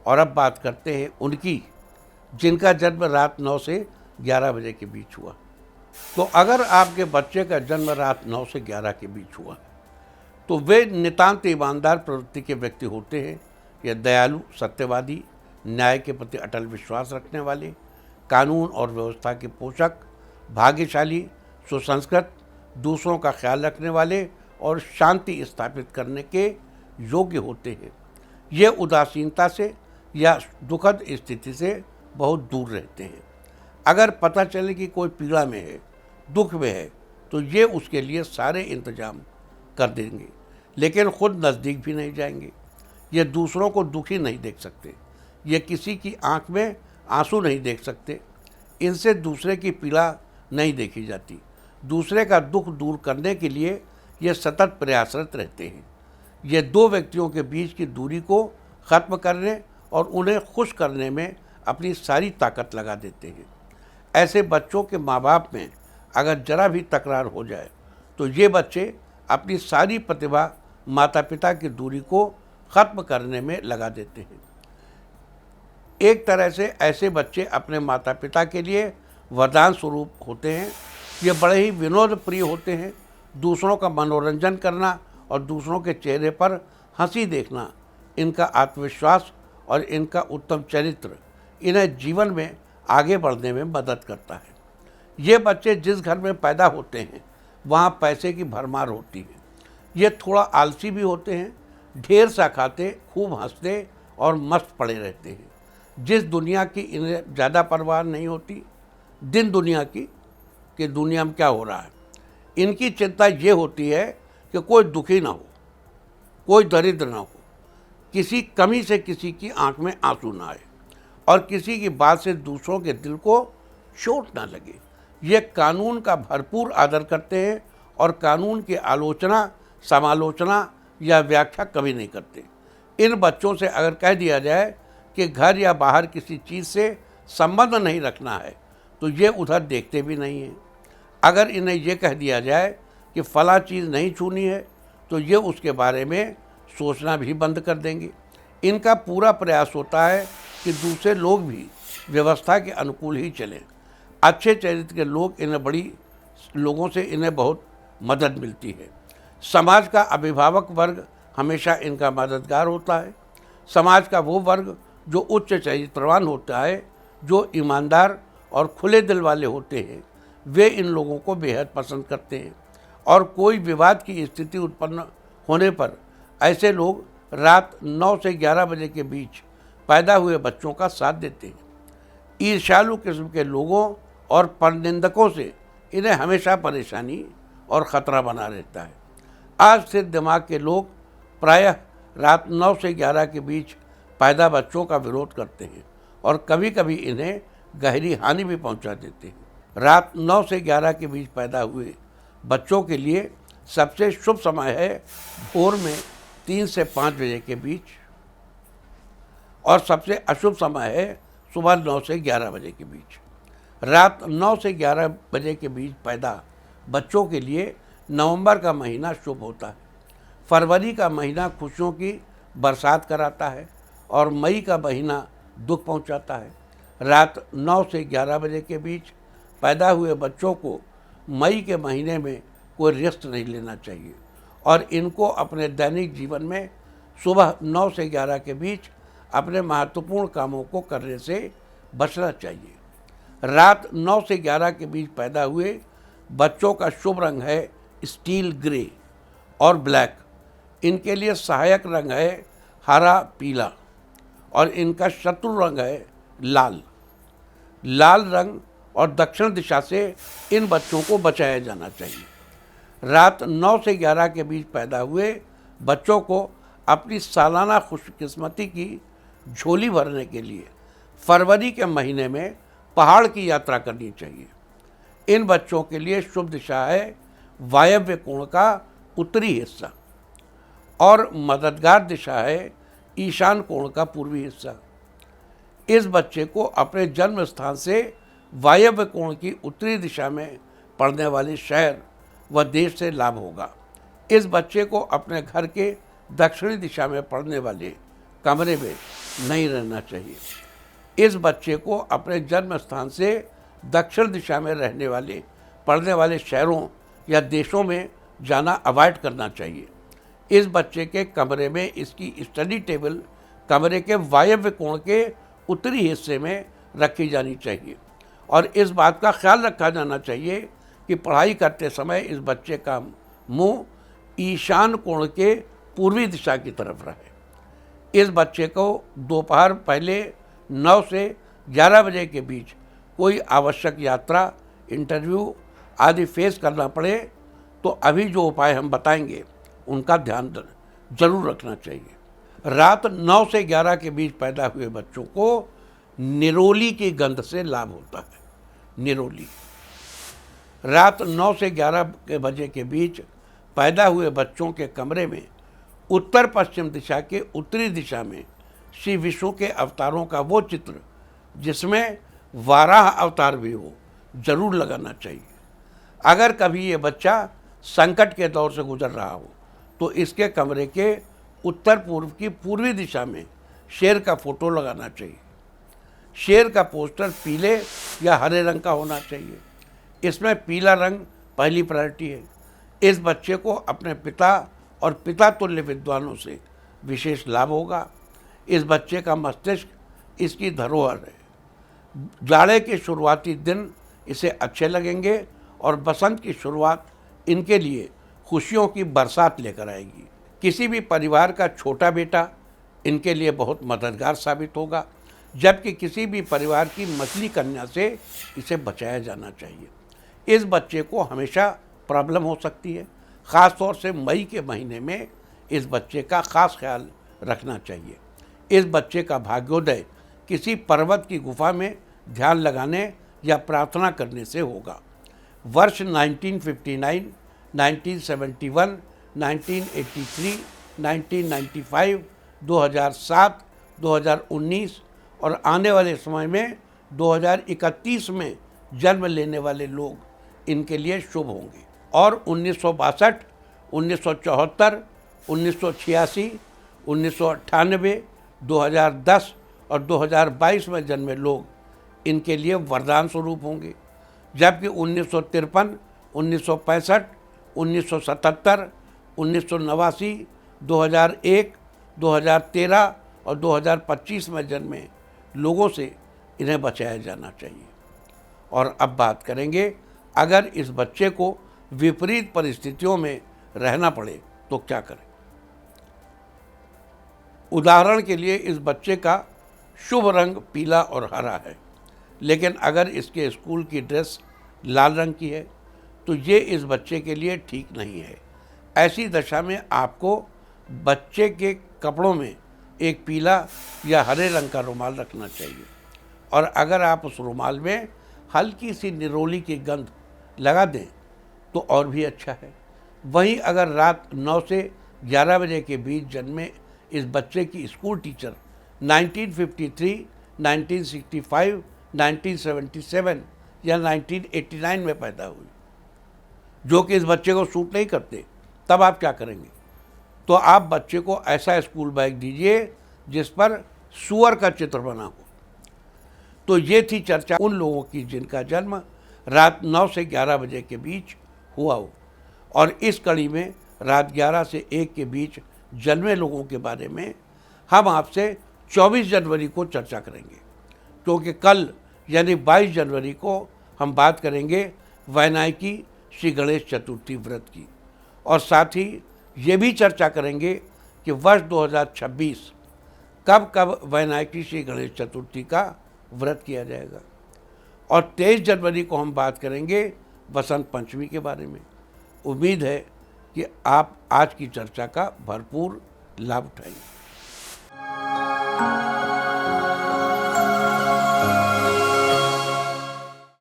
और अब बात करते हैं उनकी जिनका जन्म रात 9 से 11 बजे के बीच हुआ। तो अगर आपके बच्चे का जन्म रात 9 से 11 के बीच हुआ तो वे नितांत ईमानदार प्रवृत्ति के व्यक्ति होते हैं। यह दयालु, सत्यवादी, न्याय के प्रति अटल विश्वास रखने वाले, कानून और व्यवस्था के पोषक, भाग्यशाली, सुसंस्कृत, दूसरों का ख्याल रखने वाले और शांति स्थापित करने के योग्य होते हैं। ये उदासीनता से या दुखद स्थिति से बहुत दूर रहते हैं। अगर पता चले कि कोई पीड़ा में है, दुख में है, तो ये उसके लिए सारे इंतजाम कर देंगे, लेकिन खुद नज़दीक भी नहीं जाएंगे। ये दूसरों को दुखी नहीं देख सकते, ये किसी की आंख में आंसू नहीं देख सकते, इनसे दूसरे की पीड़ा नहीं देखी जाती। दूसरे का दुख दूर करने के लिए ये सतत प्रयासरत रहते हैं। ये दो व्यक्तियों के बीच की दूरी को ख़त्म करने और उन्हें खुश करने में अपनी सारी ताकत लगा देते हैं। ऐसे बच्चों के माँ बाप में अगर जरा भी तकरार हो जाए तो ये बच्चे अपनी सारी प्रतिभा माता पिता की दूरी को ख़त्म करने में लगा देते हैं। एक तरह से ऐसे बच्चे अपने माता पिता के लिए वरदान स्वरूप होते हैं। ये बड़े ही विनोद प्रिय होते हैं। दूसरों का मनोरंजन करना और दूसरों के चेहरे पर हंसी देखना इनका आत्मविश्वास और इनका उत्तम चरित्र इन्हें जीवन में आगे बढ़ने में मदद करता है। ये बच्चे जिस घर में पैदा होते हैं वहाँ पैसे की भरमार होती है। ये थोड़ा आलसी भी होते हैं, ढेर सा खाते, खूब हंसते और मस्त पड़े रहते हैं। जिस दुनिया की इन्हें ज़्यादा परवाह नहीं होती, दिन दुनिया की कि दुनिया में क्या हो रहा है। इनकी चिंता ये होती है कि कोई दुखी ना हो, कोई दरिद्र ना हो, किसी कमी से किसी की आंख में आंसू ना आए और किसी की बात से दूसरों के दिल को चोट ना लगे। ये कानून का भरपूर आदर करते हैं और कानून की आलोचना, समालोचना या व्याख्या कभी नहीं करते। इन बच्चों से अगर कह दिया जाए कि घर या बाहर किसी चीज़ से संबंध नहीं रखना है तो ये उधर देखते भी नहीं हैं। अगर इन्हें ये कह दिया जाए कि फ़ला चीज़ नहीं छूनी है तो ये उसके बारे में सोचना भी बंद कर देंगे। इनका पूरा प्रयास होता है कि दूसरे लोग भी व्यवस्था के अनुकूल ही चलें। अच्छे चरित्र के लोगों से इन्हें बहुत मदद मिलती है। समाज का अभिभावक वर्ग हमेशा इनका मददगार होता है। समाज का वो वर्ग जो उच्च चरित्रवान होता है, जो ईमानदार और खुले दिल वाले होते हैं, वे इन लोगों को बेहद पसंद करते हैं और कोई विवाद की स्थिति उत्पन्न होने पर ऐसे लोग रात 9 से 11 बजे के बीच पैदा हुए बच्चों का साथ देते हैं। ईर्ष्यालु किस्म के लोगों और परनिंदकों से इन्हें हमेशा परेशानी और ख़तरा बना रहता है। आज स्थिर दिमाग के लोग प्रायः रात 9 से 11 के बीच पैदा बच्चों का विरोध करते हैं और कभी कभी इन्हें गहरी हानि भी पहुंचा देते हैं। रात 9 से 11 के बीच पैदा हुए बच्चों के लिए सबसे शुभ समय है भोर में 3 से 5 बजे के बीच और सबसे अशुभ समय है सुबह 9 से 11 बजे के बीच। रात 9 से 11 बजे के बीच पैदा बच्चों के लिए नवंबर का महीना शुभ होता है। फरवरी का महीना खुशियों की बरसात कराता है और मई का महीना दुख पहुंचाता है। रात 9 से 11 बजे के बीच पैदा हुए बच्चों को मई के महीने में कोई रेस्ट नहीं लेना चाहिए और इनको अपने दैनिक जीवन में सुबह 9 से 11 के बीच अपने महत्वपूर्ण कामों को करने से बचना चाहिए। रात 9 से 11 के बीच पैदा हुए बच्चों का शुभ रंग है स्टील ग्रे और ब्लैक। इनके लिए सहायक रंग है हरा पीला और इनका शत्रु रंग है लाल। लाल रंग और दक्षिण दिशा से इन बच्चों को बचाया जाना चाहिए। रात 9 से 11 के बीच पैदा हुए बच्चों को अपनी सालाना खुशकिस्मती की झोली भरने के लिए फरवरी के महीने में पहाड़ की यात्रा करनी चाहिए। इन बच्चों के लिए शुभ दिशा है वायव्य कोण का उत्तरी हिस्सा और मददगार दिशा है ईशान कोण का पूर्वी हिस्सा। इस बच्चे को अपने जन्म स्थान से वायव्य कोण की उत्तरी दिशा में पड़ने वाले शहर व देश से लाभ होगा। इस बच्चे को अपने घर के दक्षिणी दिशा में पड़ने वाले कमरे में नहीं रहना चाहिए। इस बच्चे को अपने जन्म स्थान से दक्षिण दिशा में रहने वाले पड़ने वाले शहरों या देशों में जाना अवॉइड करना चाहिए। इस बच्चे के कमरे में इसकी स्टडी टेबल कमरे के वायव्य कोण के उत्तरी हिस्से में रखी जानी चाहिए और इस बात का ख्याल रखा जाना चाहिए कि पढ़ाई करते समय इस बच्चे का मुंह ईशान कोण के पूर्वी दिशा की तरफ रहे। इस बच्चे को दोपहर पहले 9 से 11 बजे के बीच कोई आवश्यक यात्रा, इंटरव्यू आदि फेस करना पड़े तो अभी जो उपाय हम बताएंगे उनका ध्यान जरूर रखना चाहिए। रात 9 से 11 के बीच पैदा हुए बच्चों को निरोली की गंध से लाभ होता है। निरोली रात 9 से 11 बजे के बीच पैदा हुए बच्चों के कमरे में उत्तर पश्चिम दिशा के उत्तरी दिशा में श्री विष्णु के अवतारों का वो चित्र जिसमें वाराह अवतार भी हो जरूर लगाना चाहिए। अगर कभी ये बच्चा संकट के दौर से गुजर रहा हो तो इसके कमरे के उत्तर पूर्व की पूर्वी दिशा में शेर का फोटो लगाना चाहिए। शेर का पोस्टर पीले या हरे रंग का होना चाहिए। इसमें पीला रंग पहली प्रायोरिटी है। इस बच्चे को अपने पिता और पिता तुल्य विद्वानों से विशेष लाभ होगा। इस बच्चे का मस्तिष्क इसकी धरोहर है। जाड़े के शुरुआती दिन इसे अच्छे लगेंगे और बसंत की शुरुआत इनके लिए खुशियों की बरसात लेकर आएगी। किसी भी परिवार का छोटा बेटा इनके लिए बहुत मददगार साबित होगा, जबकि किसी भी परिवार की मछली कन्या से इसे बचाया जाना चाहिए। इस बच्चे को हमेशा प्रॉब्लम हो सकती है। ख़ास तौर से मई के महीने में इस बच्चे का खास ख्याल रखना चाहिए। इस बच्चे का भाग्योदय किसी पर्वत की गुफा में ध्यान लगाने या प्रार्थना करने से होगा। वर्ष 1959, 1971, 1983, 1995, 2007, 2019 और आने वाले समय में 2031 में जन्म लेने वाले लोग इनके लिए शुभ होंगे। और 1962, 1974, 1986, 1998, 2010 और 2022 में जन्मे लोग इनके लिए वरदान स्वरूप होंगे, जबकि 1953, 1965, 1977, 1989, 2001, 2013 और 2025 में जन्मे लोगों से इन्हें बचाया जाना चाहिए। और अब बात करेंगे अगर इस बच्चे को विपरीत परिस्थितियों में रहना पड़े तो क्या करें। उदाहरण के लिए इस बच्चे का शुभ रंग पीला और हरा है, लेकिन अगर इसके स्कूल की ड्रेस लाल रंग की है तो ये इस बच्चे के लिए ठीक नहीं है। ऐसी दशा में आपको बच्चे के कपड़ों में एक पीला या हरे रंग का रुमाल रखना चाहिए और अगर आप उस रुमाल में हल्की सी निरोली की गंध लगा दें तो और भी अच्छा है। वहीं अगर रात 9 से 11 बजे के बीच जन्मे इस बच्चे की स्कूल टीचर 1953, 1965, 1977 या 1989 में पैदा हुई, जो कि इस बच्चे को सूट नहीं करते, तब आप क्या करेंगे? तो आप बच्चे को ऐसा स्कूल बैग दीजिए जिस पर सूअर का चित्र बना हो। तो ये थी चर्चा उन लोगों की जिनका जन्म रात 9 से 11 बजे के बीच हुआ हो, और इस कड़ी में रात 11 से 1 के बीच जन्मे लोगों के बारे में हम आपसे 24 जनवरी को चर्चा करेंगे, क्योंकि कल यानी 22 जनवरी को हम बात करेंगे वैनायकी श्री गणेश चतुर्थी व्रत की, और साथ ही ये भी चर्चा करेंगे कि वर्ष 2026 कब कब वैनायकी श्री गणेश चतुर्थी का व्रत किया जाएगा। और 23 जनवरी को हम बात करेंगे बसंत पंचमी के बारे में। उम्मीद है कि आप आज की चर्चा का भरपूर लाभ उठाएंगे।